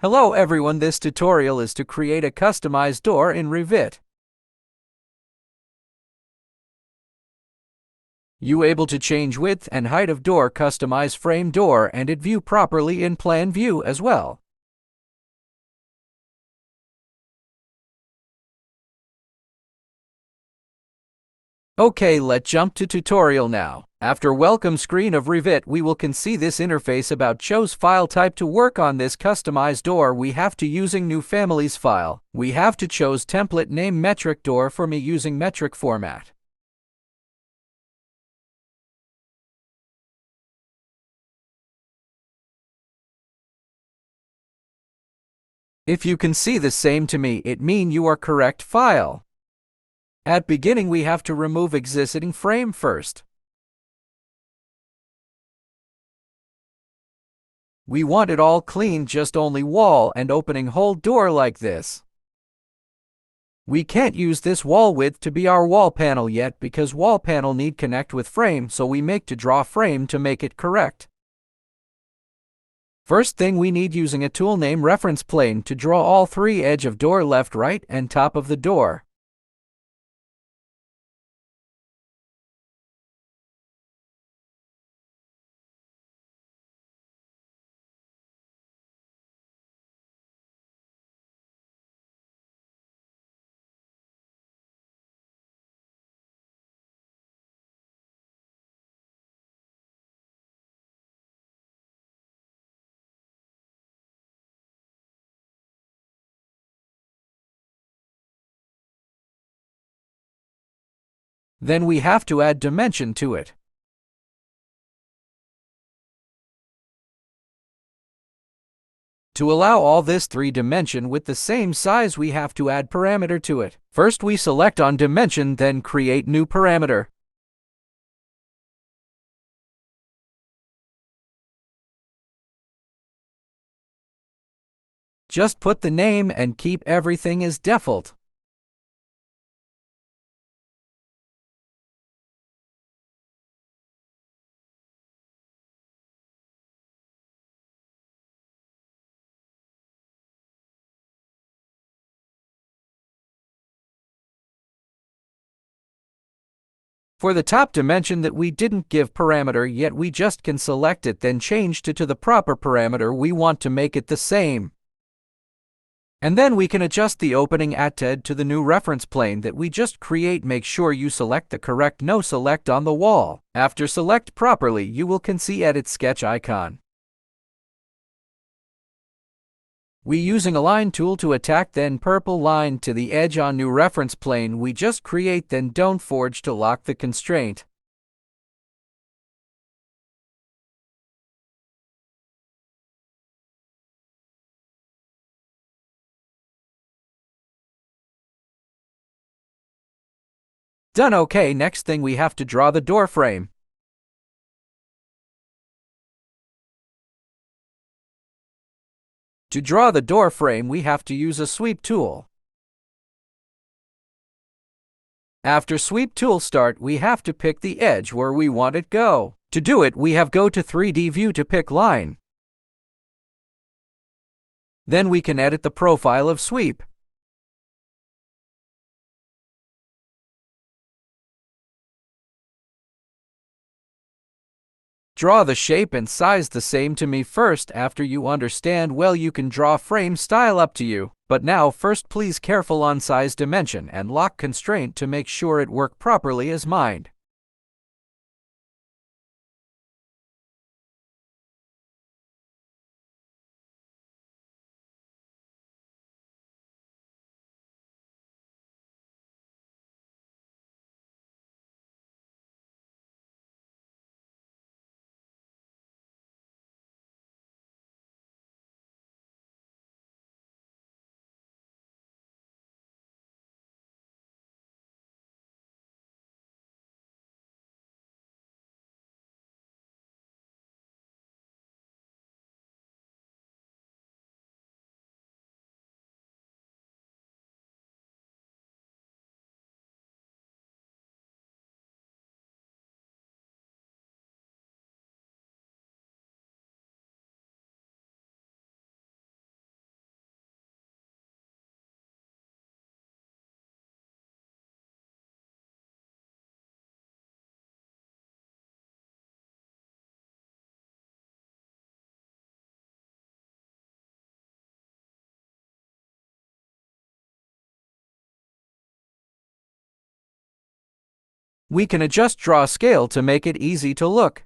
Hello everyone, this tutorial is to create a customized door in Revit. You able to change width and height of door, customize frame door and it view properly in plan view as well. Okay, let's jump to tutorial now. After welcome screen of Revit, we will can see this interface about choose file type. To work on this customized door, we have to using new families file. We have to choose template name metric door for me using metric format. If you can see the same to me, it mean you are correct file. At beginning we have to remove existing frame first. We want it all clean, just only wall and opening whole door like this. We can't use this wall width to be our wall panel yet because wall panel need connect with frame, so we make to draw frame to make it correct. First thing we need using a tool name reference plane to draw all three edge of door left, right and top of the door. Then we have to add dimension to it. To allow all this 3-dimension with the same size, we have to add parameter to it. First we select on dimension, then create new parameter. Just put the name and keep everything as default. For the top dimension that we didn't give parameter yet, we just can select it, then change to the proper parameter we want to make it the same. And then we can adjust the opening atted to the new reference plane that we just create. Make sure you select the correct no select on the wall. After select properly, you will can see edit sketch icon. We using align tool to attack, then purple line to the edge on new reference plane we just create, then don't forge to lock the constraint. Done. Okay, next thing we have to draw the door frame. To draw the door frame, we have to use a sweep tool. After sweep tool start, we have to pick the edge where we want it go. To do it, we have go to 3D view to pick line. Then we can edit the profile of sweep. Draw the shape and size the same to me first. After you understand well, you can draw frame style up to you. But now first please careful on size dimension and lock constraint to make sure it work properly as mind. We can adjust draw scale to make it easy to look.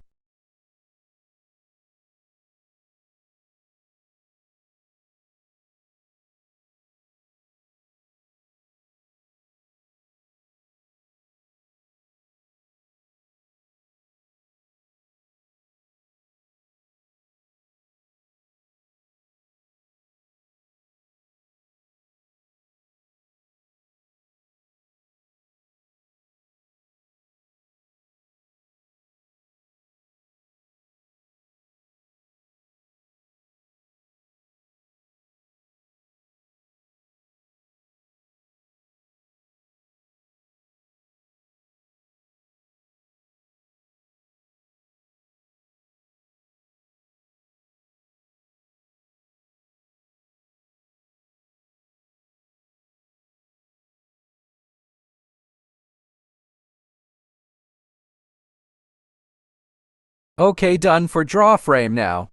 Okay, done for draw frame now.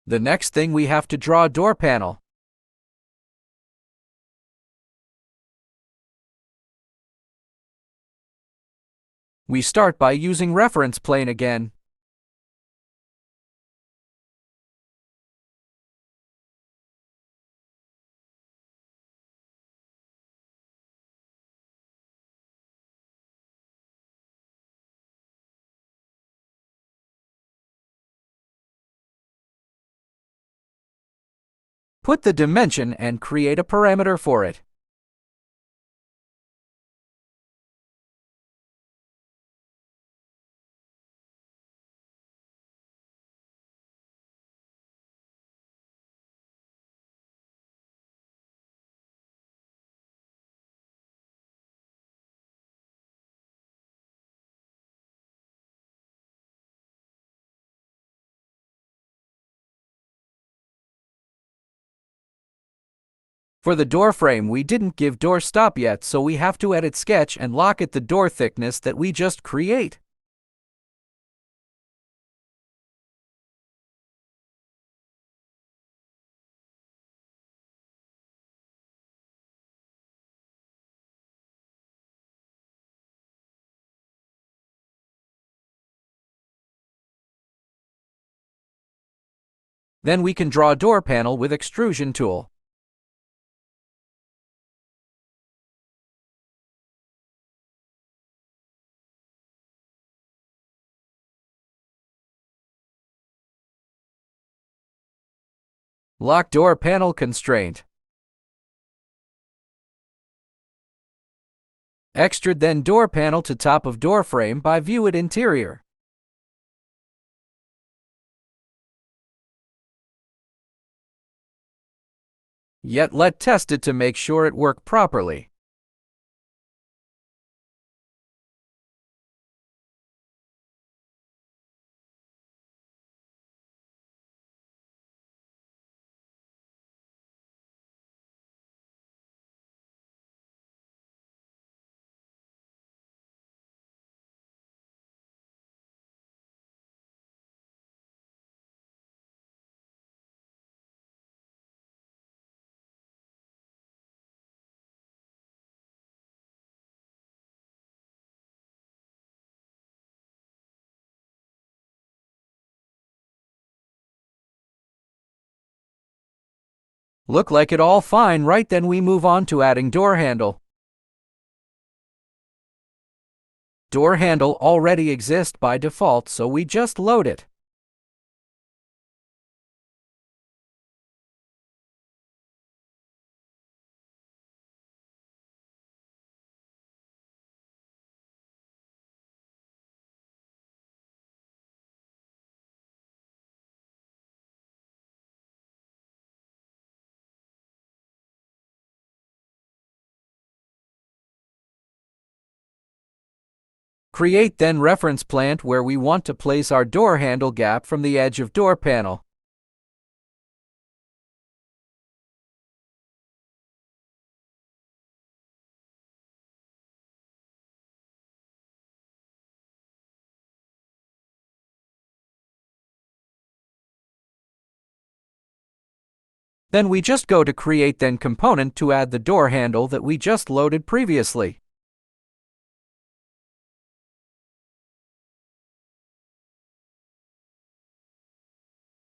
The next thing we have to draw door panel. We start by using reference plane again. Put the dimension and create a parameter for it. For the door frame, we didn't give door stop yet, so we have to edit sketch and lock it the door thickness that we just create. Then we can draw door panel with extrusion tool. Lock door panel constraint. Extrude then door panel to top of door frame by view it interior. Yet let test it to make sure it work properly. Look like it all fine, right? Then we move on to adding door handle. Door handle already exists by default, so we just load it. Create then reference plant where we want to place our door handle gap from the edge of door panel. Then we just go to Create Then Component to add the door handle that we just loaded previously.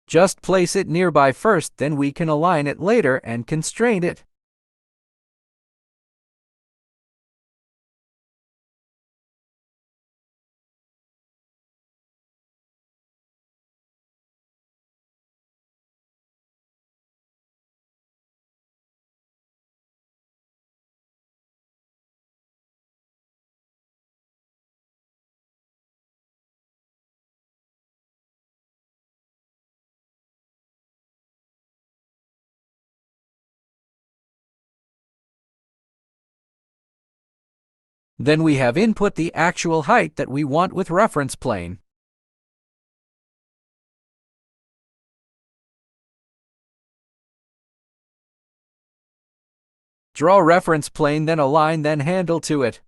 Just place it nearby first, then we can align it later and constrain it. Then we have input the actual height that we want with reference plane. Draw reference plane, then align, then handle to it.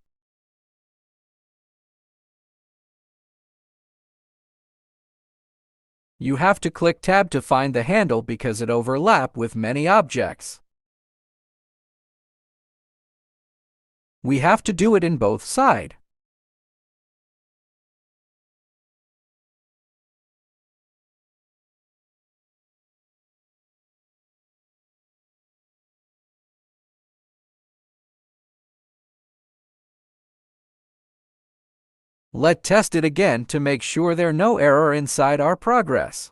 You have to click Tab to find the handle because it overlaps with many objects. We have to do it in both sides. Let's test it again to make sure there's no error inside our progress.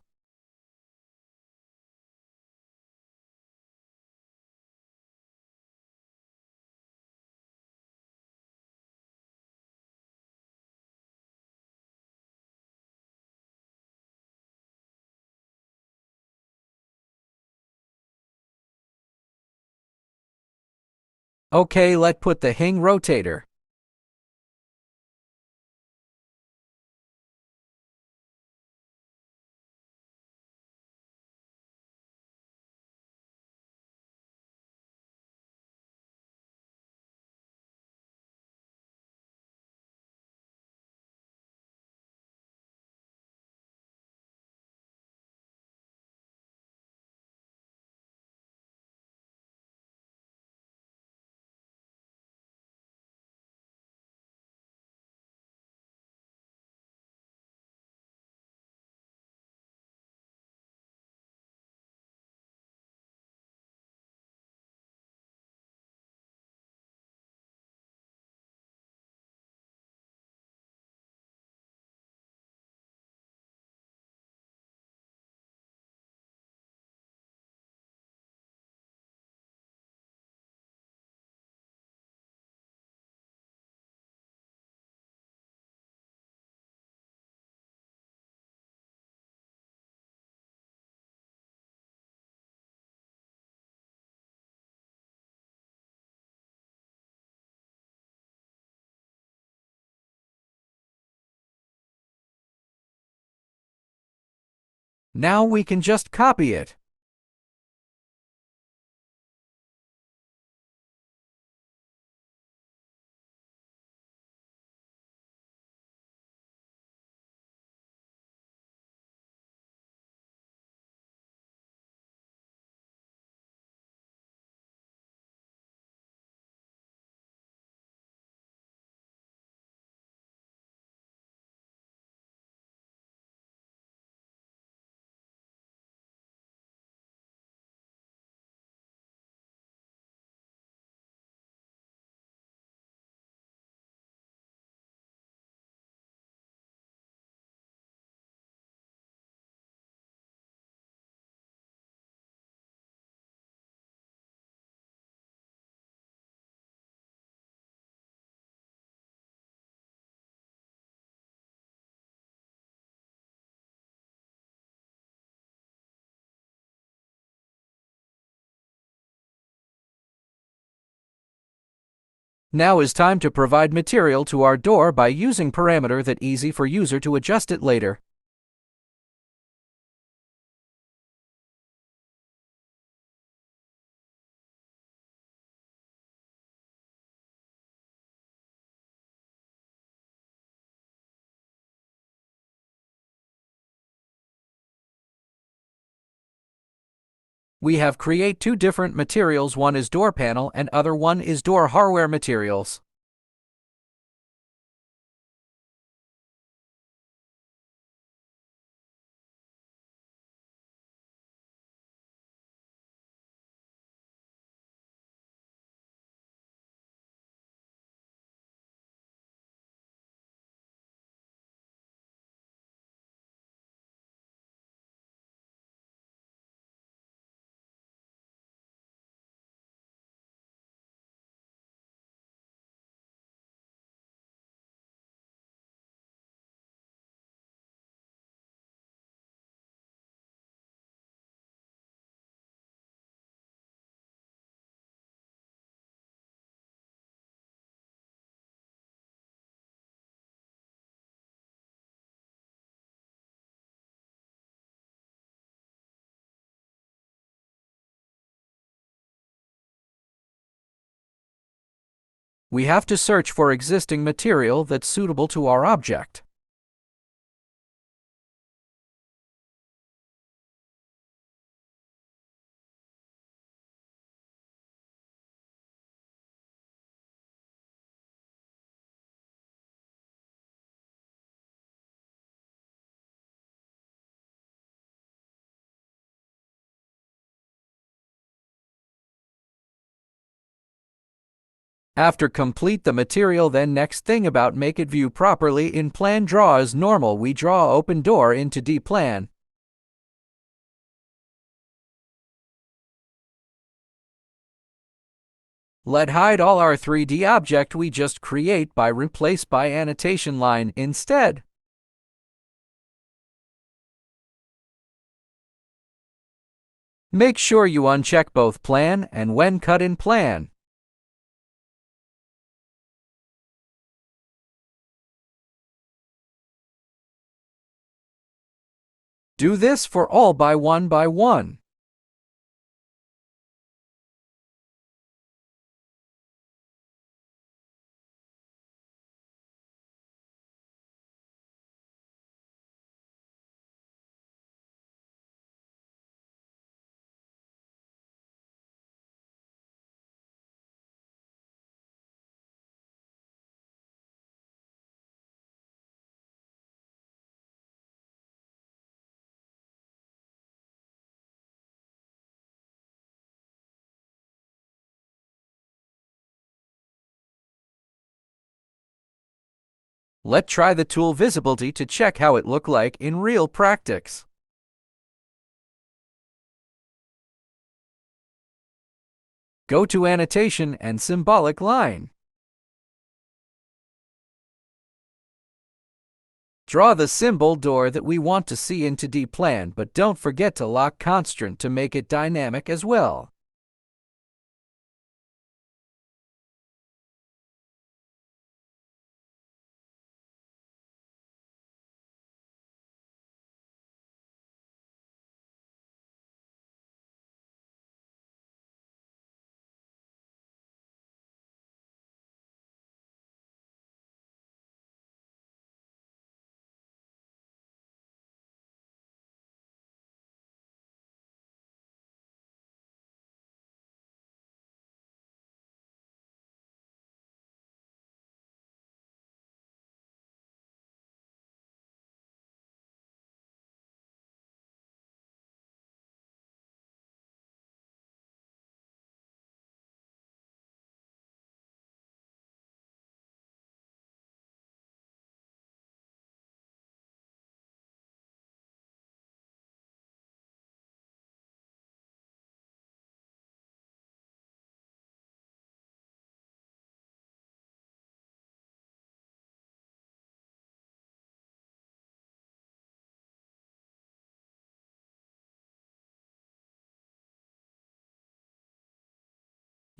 Okay, let's put the hing rotator. Now we can just copy it. Now is time to provide material to our door by using parameter that easy for user to adjust it later. We have create two different materials. One is door panel and other one is door hardware materials. We have to search for existing material that's suitable to our object. After complete the material, then next thing about make it view properly in plan. Draw as normal. We draw open door into D plan. Let hide all our 3D object we just create by replace by annotation line instead. Make sure you uncheck both plan and when cut in plan. Do this for all by one. Let's try the tool visibility to check how it look like in real practice. Go to annotation and symbolic line. Draw the symbol door that we want to see into D plan, but don't forget to lock constraint to make it dynamic as well.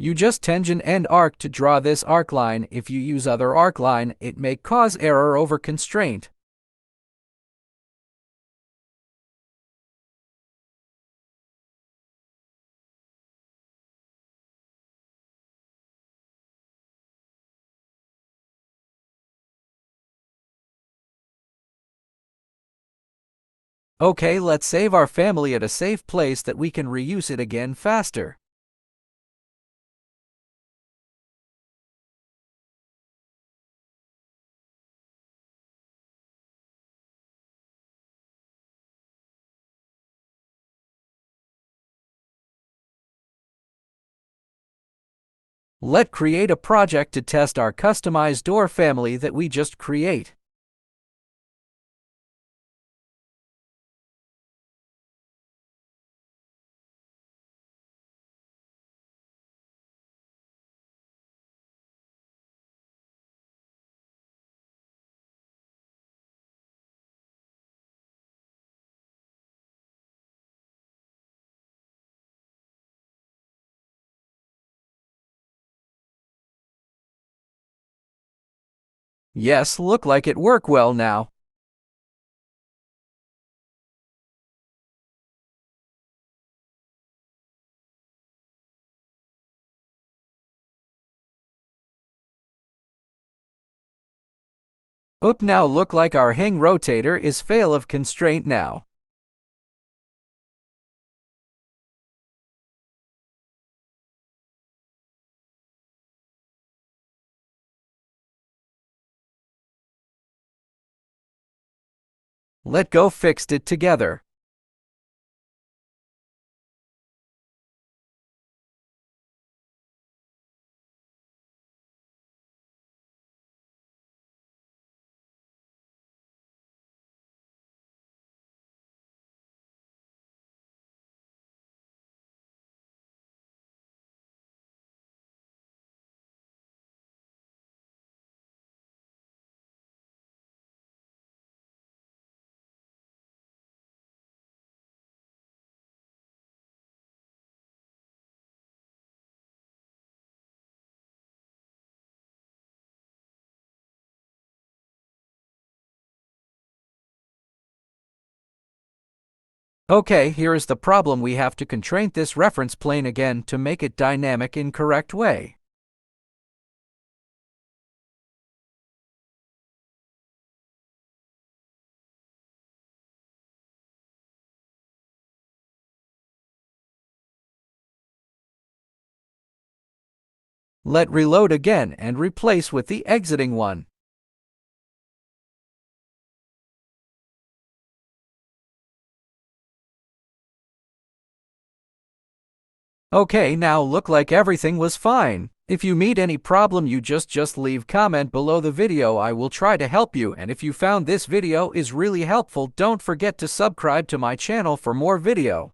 You just tangent and arc to draw this arc line. If you use other arc line, it may cause error over constraint. Okay, let's save our family at a safe place that we can reuse it again faster. Let's create a project to test our customized door family that we just create. Yes, look like it work well now. Now look like our hang rotator is fail of constraint now. Let go fixed it together. Okay, here is the problem. We have to constrain this reference plane again to make it dynamic in correct way. Let reload again and replace with the exiting one. Okay, now look like everything was fine. If you meet any problem, you just leave comment below the video. I will try to help you, and if you found this video is really helpful, don't forget to subscribe to my channel for more video.